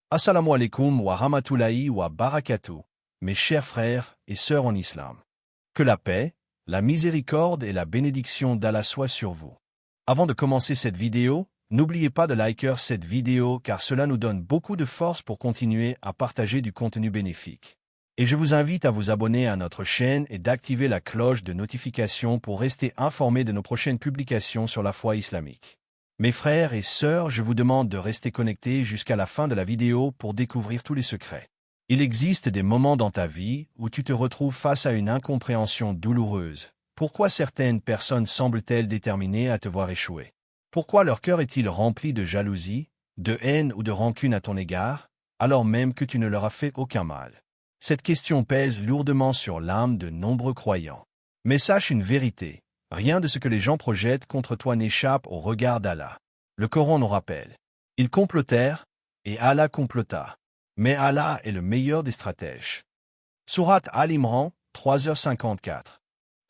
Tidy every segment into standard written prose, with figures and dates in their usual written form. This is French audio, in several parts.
Assalamu alaikum wa rahmatullahi wa barakatuh, mes chers frères et sœurs en islam. Que la paix, la miséricorde et la bénédiction d'Allah soient sur vous. Avant de commencer cette vidéo, n'oubliez pas de liker cette vidéo car cela nous donne beaucoup de force pour continuer à partager du contenu bénéfique. Et je vous invite à vous abonner à notre chaîne et d'activer la cloche de notification pour rester informé de nos prochaines publications sur la foi islamique. Mes frères et sœurs, je vous demande de rester connectés jusqu'à la fin de la vidéo pour découvrir tous les secrets. Il existe des moments dans ta vie où tu te retrouves face à une incompréhension douloureuse. Pourquoi certaines personnes semblent-elles déterminées à te voir échouer? Pourquoi leur cœur est-il rempli de jalousie, de haine ou de rancune à ton égard, alors même que tu ne leur as fait aucun mal? Cette question pèse lourdement sur l'âme de nombreux croyants. Mais sache une vérité. Rien de ce que les gens projettent contre toi n'échappe au regard d'Allah. Le Coran nous rappelle. Ils complotèrent, et Allah complota. Mais Allah est le meilleur des stratèges. Sourate Al-Imran, 3h54.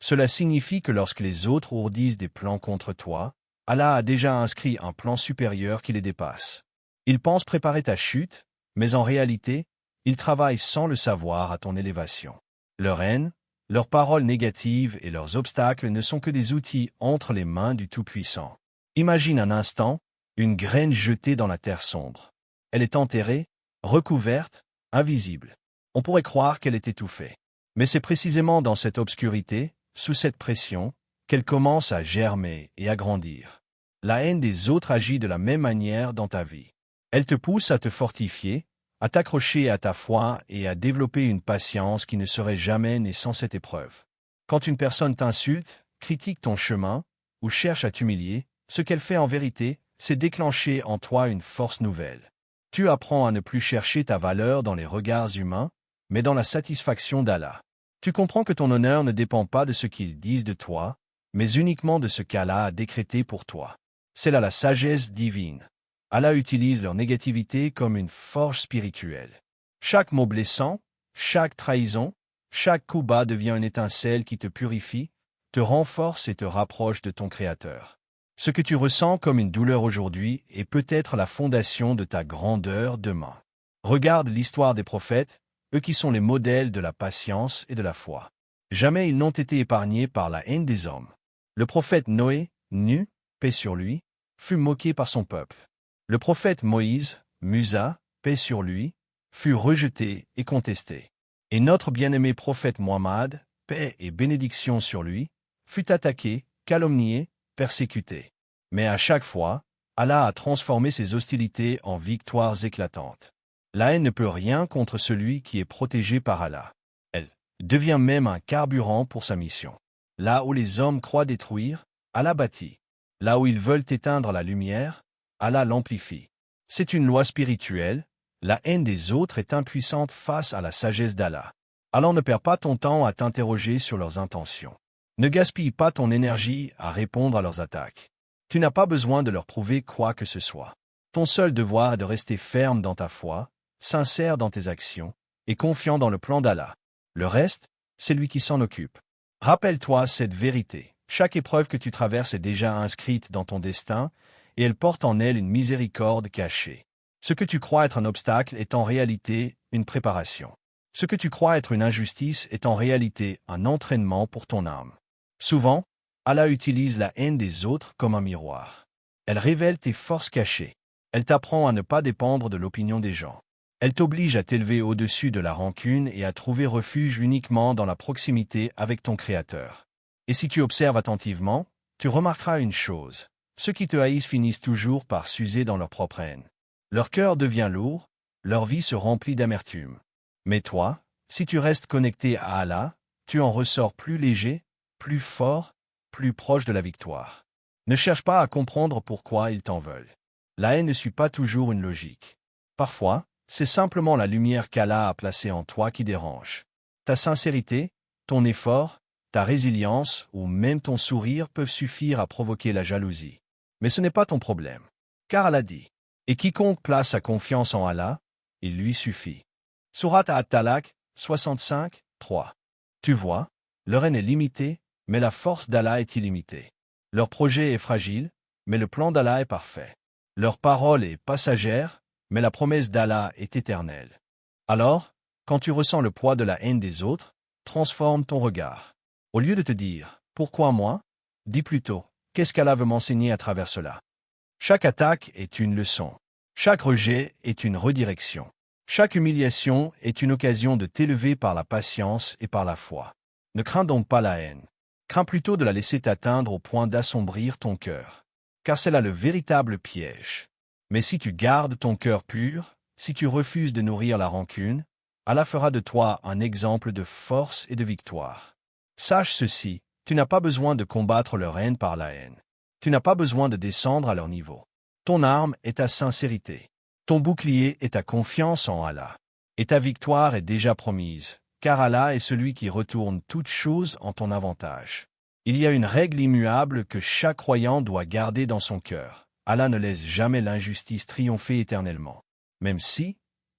Cela signifie que lorsque les autres ourdissent des plans contre toi, Allah a déjà inscrit un plan supérieur qui les dépasse. Ils pensent préparer ta chute, mais en réalité, ils travaillent sans le savoir à ton élévation. Leur haine, leurs paroles négatives et leurs obstacles ne sont que des outils entre les mains du Tout-Puissant. Imagine un instant, une graine jetée dans la terre sombre. Elle est enterrée, recouverte, invisible. On pourrait croire qu'elle est étouffée. Mais c'est précisément dans cette obscurité, sous cette pression, qu'elle commence à germer et à grandir. La haine des autres agit de la même manière dans ta vie. Elle te pousse à te fortifier, à t'accrocher à ta foi et à développer une patience qui ne serait jamais née sans cette épreuve. Quand une personne t'insulte, critique ton chemin, ou cherche à t'humilier, ce qu'elle fait en vérité, c'est déclencher en toi une force nouvelle. Tu apprends à ne plus chercher ta valeur dans les regards humains, mais dans la satisfaction d'Allah. Tu comprends que ton honneur ne dépend pas de ce qu'ils disent de toi, mais uniquement de ce qu'Allah a décrété pour toi. C'est là la sagesse divine. Allah utilise leur négativité comme une forge spirituelle. Chaque mot blessant, chaque trahison, chaque coup bas devient une étincelle qui te purifie, te renforce et te rapproche de ton Créateur. Ce que tu ressens comme une douleur aujourd'hui est peut-être la fondation de ta grandeur demain. Regarde l'histoire des prophètes, eux qui sont les modèles de la patience et de la foi. Jamais ils n'ont été épargnés par la haine des hommes. Le prophète Noé, nu, paix sur lui, fut moqué par son peuple. Le prophète Moïse, Musa, paix sur lui, fut rejeté et contesté. Et notre bien-aimé prophète Muhammad, paix et bénédiction sur lui, fut attaqué, calomnié, persécuté. Mais à chaque fois, Allah a transformé ses hostilités en victoires éclatantes. La haine ne peut rien contre celui qui est protégé par Allah. Elle devient même un carburant pour sa mission. Là où les hommes croient détruire, Allah bâtit. Là où ils veulent éteindre la lumière, Allah l'amplifie. C'est une loi spirituelle, la haine des autres est impuissante face à la sagesse d'Allah. Alors ne perds pas ton temps à t'interroger sur leurs intentions. Ne gaspille pas ton énergie à répondre à leurs attaques. Tu n'as pas besoin de leur prouver quoi que ce soit. Ton seul devoir est de rester ferme dans ta foi, sincère dans tes actions, et confiant dans le plan d'Allah. Le reste, c'est lui qui s'en occupe. Rappelle-toi cette vérité. Chaque épreuve que tu traverses est déjà inscrite dans ton destin, et elle porte en elle une miséricorde cachée. Ce que tu crois être un obstacle est en réalité une préparation. Ce que tu crois être une injustice est en réalité un entraînement pour ton âme. Souvent, Allah utilise la haine des autres comme un miroir. Elle révèle tes forces cachées. Elle t'apprend à ne pas dépendre de l'opinion des gens. Elle t'oblige à t'élever au-dessus de la rancune et à trouver refuge uniquement dans la proximité avec ton Créateur. Et si tu observes attentivement, tu remarqueras une chose. Ceux qui te haïssent finissent toujours par s'user dans leur propre haine. Leur cœur devient lourd, leur vie se remplit d'amertume. Mais toi, si tu restes connecté à Allah, tu en ressors plus léger, plus fort, plus proche de la victoire. Ne cherche pas à comprendre pourquoi ils t'en veulent. La haine ne suit pas toujours une logique. Parfois, c'est simplement la lumière qu'Allah a placée en toi qui dérange. Ta sincérité, ton effort, ta résilience ou même ton sourire peuvent suffire à provoquer la jalousie. Mais ce n'est pas ton problème. Car Allah dit, « Et quiconque place sa confiance en Allah, il lui suffit. » Sourate At-Talaq, 65, 3. Tu vois, leur haine est limitée, mais la force d'Allah est illimitée. Leur projet est fragile, mais le plan d'Allah est parfait. Leur parole est passagère, mais la promesse d'Allah est éternelle. Alors, quand tu ressens le poids de la haine des autres, transforme ton regard. Au lieu de te dire « Pourquoi moi ?», dis plutôt « Qu'est-ce qu'Allah veut m'enseigner à travers cela ?» Chaque attaque est une leçon. Chaque rejet est une redirection. Chaque humiliation est une occasion de t'élever par la patience et par la foi. Ne crains donc pas la haine. Crains plutôt de la laisser t'atteindre au point d'assombrir ton cœur. Car c'est là le véritable piège. Mais si tu gardes ton cœur pur, si tu refuses de nourrir la rancune, Allah fera de toi un exemple de force et de victoire. Sache ceci, tu n'as pas besoin de combattre leur haine par la haine. Tu n'as pas besoin de descendre à leur niveau. Ton arme est ta sincérité. Ton bouclier est ta confiance en Allah. Et ta victoire est déjà promise, car Allah est celui qui retourne toutes choses en ton avantage. Il y a une règle immuable que chaque croyant doit garder dans son cœur. Allah ne laisse jamais l'injustice triompher éternellement. Même si,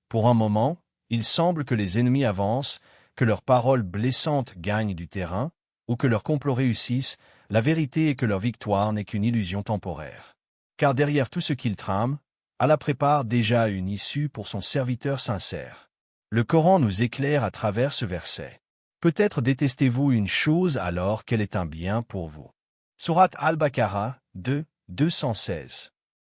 pour un moment, il semble que les ennemis avancent, que leurs paroles blessantes gagnent du terrain, ou que leurs complots réussissent, la vérité est que leur victoire n'est qu'une illusion temporaire. Car derrière tout ce qu'ils trament, Allah prépare déjà une issue pour son serviteur sincère. Le Coran nous éclaire à travers ce verset. Peut-être détestez-vous une chose alors qu'elle est un bien pour vous. Sourate Al-Baqarah 2, 216.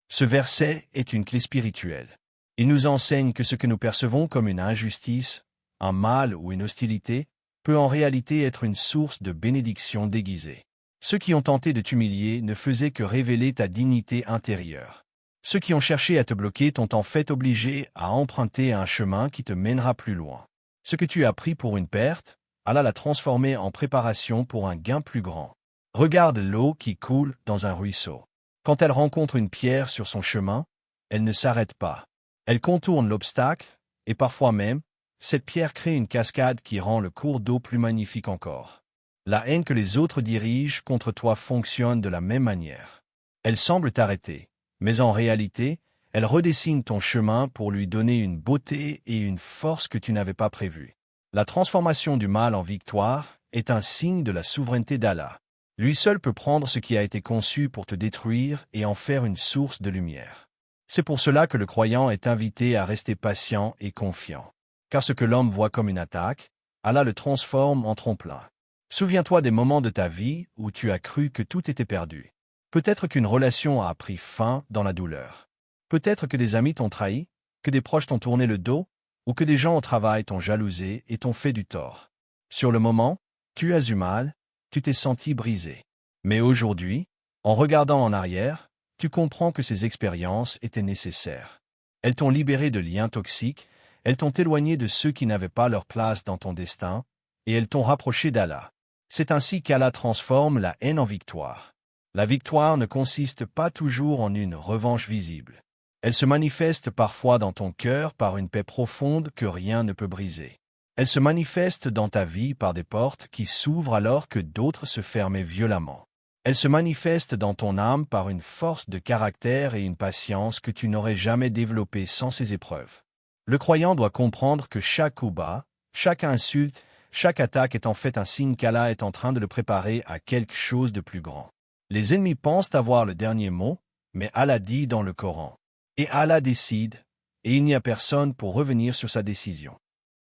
Ce verset est une clé spirituelle. Il nous enseigne que ce que nous percevons comme une injustice, un mal ou une hostilité, peut en réalité être une source de bénédiction déguisée. Ceux qui ont tenté de t'humilier ne faisaient que révéler ta dignité intérieure. Ceux qui ont cherché à te bloquer t'ont en fait obligé à emprunter un chemin qui te mènera plus loin. Ce que tu as pris pour une perte, Allah l'a transformé en préparation pour un gain plus grand. Regarde l'eau qui coule dans un ruisseau. Quand elle rencontre une pierre sur son chemin, elle ne s'arrête pas. Elle contourne l'obstacle, et parfois même, cette pierre crée une cascade qui rend le cours d'eau plus magnifique encore. La haine que les autres dirigent contre toi fonctionne de la même manière. Elle semble t'arrêter, mais en réalité, elle redessine ton chemin pour lui donner une beauté et une force que tu n'avais pas prévues. La transformation du mal en victoire est un signe de la souveraineté d'Allah. Lui seul peut prendre ce qui a été conçu pour te détruire et en faire une source de lumière. C'est pour cela que le croyant est invité à rester patient et confiant. Car ce que l'homme voit comme une attaque, Allah le transforme en tremplin. Souviens-toi des moments de ta vie où tu as cru que tout était perdu. Peut-être qu'une relation a pris fin dans la douleur. Peut-être que des amis t'ont trahi, que des proches t'ont tourné le dos, ou que des gens au travail t'ont jalousé et t'ont fait du tort. Sur le moment, tu as eu mal, tu t'es senti brisé. Mais aujourd'hui, en regardant en arrière, tu comprends que ces expériences étaient nécessaires. Elles t'ont libéré de liens toxiques, elles t'ont éloigné de ceux qui n'avaient pas leur place dans ton destin, et elles t'ont rapproché d'Allah. C'est ainsi qu'Allah transforme la haine en victoire. La victoire ne consiste pas toujours en une revanche visible. Elle se manifeste parfois dans ton cœur par une paix profonde que rien ne peut briser. Elle se manifeste dans ta vie par des portes qui s'ouvrent alors que d'autres se fermaient violemment. Elle se manifeste dans ton âme par une force de caractère et une patience que tu n'aurais jamais développées sans ces épreuves. Le croyant doit comprendre que chaque coup bas, chaque insulte, chaque attaque est en fait un signe qu'Allah est en train de le préparer à quelque chose de plus grand. Les ennemis pensent avoir le dernier mot, mais Allah dit dans le Coran. Et Allah décide, et il n'y a personne pour revenir sur sa décision.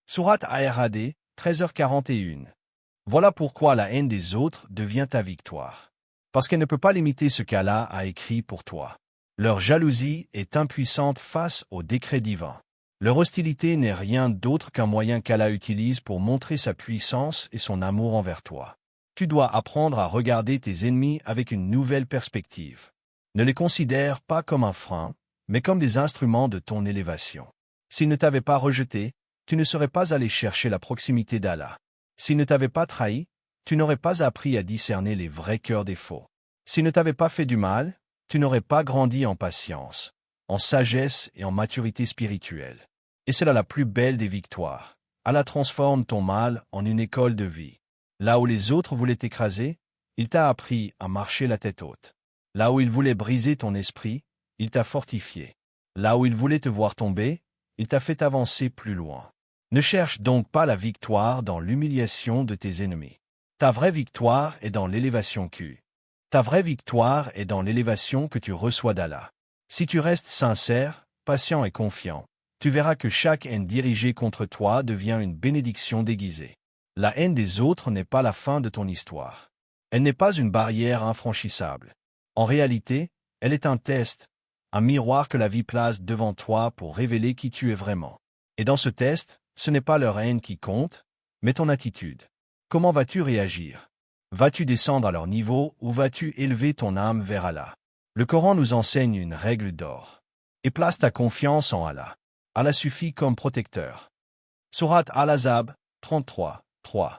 Sourate Ar-Ra'd, 13h41. Voilà pourquoi la haine des autres devient ta victoire. Parce qu'elle ne peut pas limiter ce qu'Allah a écrit pour toi. Leur jalousie est impuissante face au décret divin. Leur hostilité n'est rien d'autre qu'un moyen qu'Allah utilise pour montrer sa puissance et son amour envers toi. Tu dois apprendre à regarder tes ennemis avec une nouvelle perspective. Ne les considère pas comme un frein, mais comme des instruments de ton élévation. S'ils ne t'avaient pas rejeté, tu ne serais pas allé chercher la proximité d'Allah. S'ils ne t'avaient pas trahi, tu n'aurais pas appris à discerner les vrais cœurs des faux. S'ils ne t'avaient pas fait du mal, tu n'aurais pas grandi en patience, en sagesse et en maturité spirituelle. Et c'est là la plus belle des victoires. Allah transforme ton mal en une école de vie. Là où les autres voulaient t'écraser, il t'a appris à marcher la tête haute. Là où il voulait briser ton esprit, il t'a fortifié. Là où il voulait te voir tomber, il t'a fait avancer plus loin. Ne cherche donc pas la victoire dans l'humiliation de tes ennemis. Ta vraie victoire est dans l'élévation Ta vraie victoire est dans l'élévation que tu reçois d'Allah. Si tu restes sincère, patient et confiant, tu verras que chaque haine dirigée contre toi devient une bénédiction déguisée. La haine des autres n'est pas la fin de ton histoire. Elle n'est pas une barrière infranchissable. En réalité, elle est un test, un miroir que la vie place devant toi pour révéler qui tu es vraiment. Et dans ce test, ce n'est pas leur haine qui compte, mais ton attitude. Comment vas-tu réagir? Vas-tu descendre à leur niveau ou vas-tu élever ton âme vers Allah? Le Coran nous enseigne une règle d'or. Et place ta confiance en Allah. Allah suffit comme protecteur. Sourate Al-Ahzab 33, 3.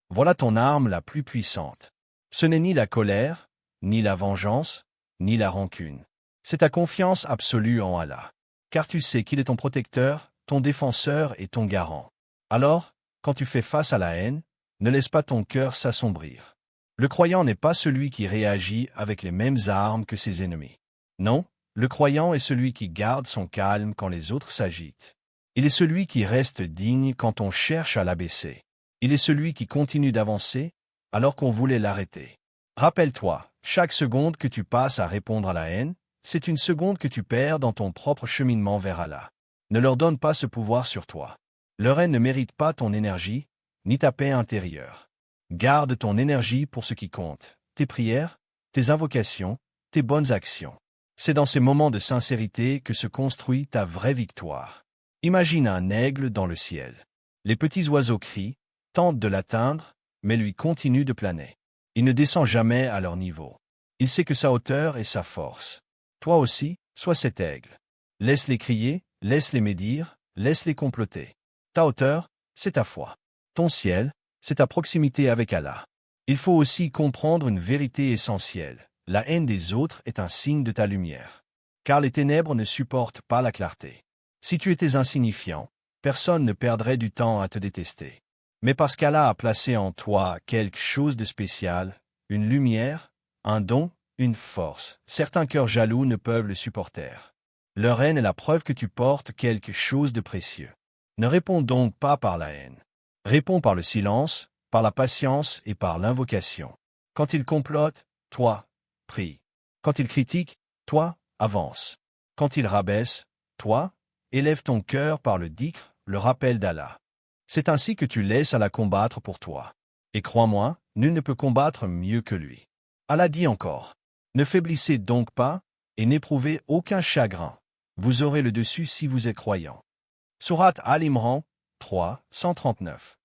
Voilà ton arme la plus puissante. Ce n'est ni la colère, ni la vengeance, ni la rancune. C'est ta confiance absolue en Allah. Car tu sais qu'il est ton protecteur, ton défenseur et ton garant. Alors, quand tu fais face à la haine, ne laisse pas ton cœur s'assombrir. Le croyant n'est pas celui qui réagit avec les mêmes armes que ses ennemis. Non, le croyant est celui qui garde son calme quand les autres s'agitent. Il est celui qui reste digne quand on cherche à l'abaisser. Il est celui qui continue d'avancer alors qu'on voulait l'arrêter. Rappelle-toi, chaque seconde que tu passes à répondre à la haine, c'est une seconde que tu perds dans ton propre cheminement vers Allah. Ne leur donne pas ce pouvoir sur toi. Leur haine ne mérite pas ton énergie, ni ta paix intérieure. Garde ton énergie pour ce qui compte, tes prières, tes invocations, tes bonnes actions. C'est dans ces moments de sincérité que se construit ta vraie victoire. Imagine un aigle dans le ciel. Les petits oiseaux crient, tentent de l'atteindre, mais lui continuent de planer. Il ne descend jamais à leur niveau. Il sait que sa hauteur est sa force. Toi aussi, sois cet aigle. Laisse-les crier, laisse-les médire, laisse-les comploter. Ta hauteur, c'est ta foi. Ton ciel, c'est ta proximité avec Allah. Il faut aussi comprendre une vérité essentielle. La haine des autres est un signe de ta lumière. Car les ténèbres ne supportent pas la clarté. Si tu étais insignifiant, personne ne perdrait du temps à te détester. Mais parce qu'Allah a placé en toi quelque chose de spécial, une lumière, un don, une force, certains cœurs jaloux ne peuvent le supporter. Leur haine est la preuve que tu portes quelque chose de précieux. Ne réponds donc pas par la haine. Réponds par le silence, par la patience et par l'invocation. Quand ils complotent, toi, prie. Quand ils critiquent, toi, avance. Quand ils rabaissent, toi, élève ton cœur par le dhikr, le rappel d'Allah. C'est ainsi que tu laisses Allah combattre pour toi. Et crois-moi, nul ne peut combattre mieux que lui. Allah dit encore, ne faiblissez donc pas, et n'éprouvez aucun chagrin. Vous aurez le dessus si vous êtes croyant. Sourate Al-Imran 3, 139.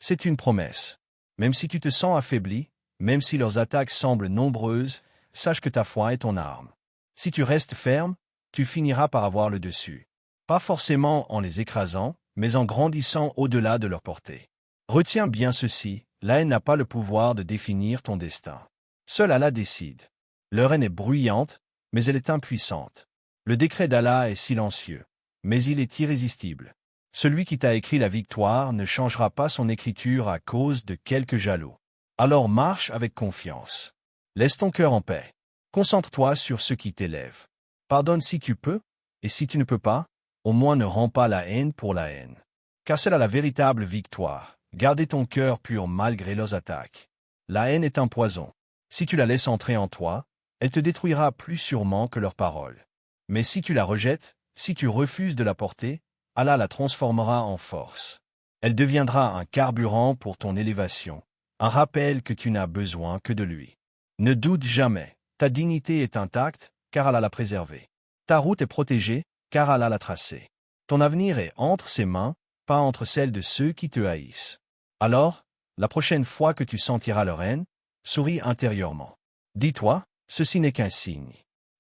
C'est une promesse. Même si tu te sens affaibli, même si leurs attaques semblent nombreuses, sache que ta foi est ton arme. Si tu restes ferme, tu finiras par avoir le dessus. Pas forcément en les écrasant, mais en grandissant au-delà de leur portée. Retiens bien ceci, la haine n'a pas le pouvoir de définir ton destin. Seul Allah décide. Leur haine est bruyante, mais elle est impuissante. Le décret d'Allah est silencieux, mais il est irrésistible. Celui qui t'a écrit la victoire ne changera pas son écriture à cause de quelques jaloux. Alors marche avec confiance. Laisse ton cœur en paix. Concentre-toi sur ce qui t'élève. Pardonne si tu peux, et si tu ne peux pas, au moins ne rends pas la haine pour la haine. Car c'est là la véritable victoire. Gardez ton cœur pur malgré leurs attaques. La haine est un poison. Si tu la laisses entrer en toi, elle te détruira plus sûrement que leurs paroles. Mais si tu la rejettes, si tu refuses de la porter, Allah la transformera en force. Elle deviendra un carburant pour ton élévation, un rappel que tu n'as besoin que de lui. Ne doute jamais, ta dignité est intacte, car Allah l'a préservée. Ta route est protégée, car Allah l'a tracée. Ton avenir est entre ses mains, pas entre celles de ceux qui te haïssent. Alors, la prochaine fois que tu sentiras leur haine, souris intérieurement. Dis-toi, ceci n'est qu'un signe.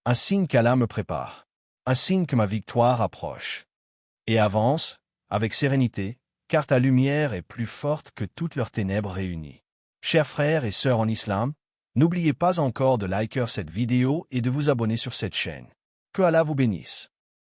Un signe qu'Allah me prépare. Un signe que ma victoire approche. Et avance, avec sérénité, car ta lumière est plus forte que toutes leurs ténèbres réunies. Chers frères et sœurs en islam, n'oubliez pas encore de liker cette vidéo et de vous abonner sur cette chaîne. Que Allah vous bénisse.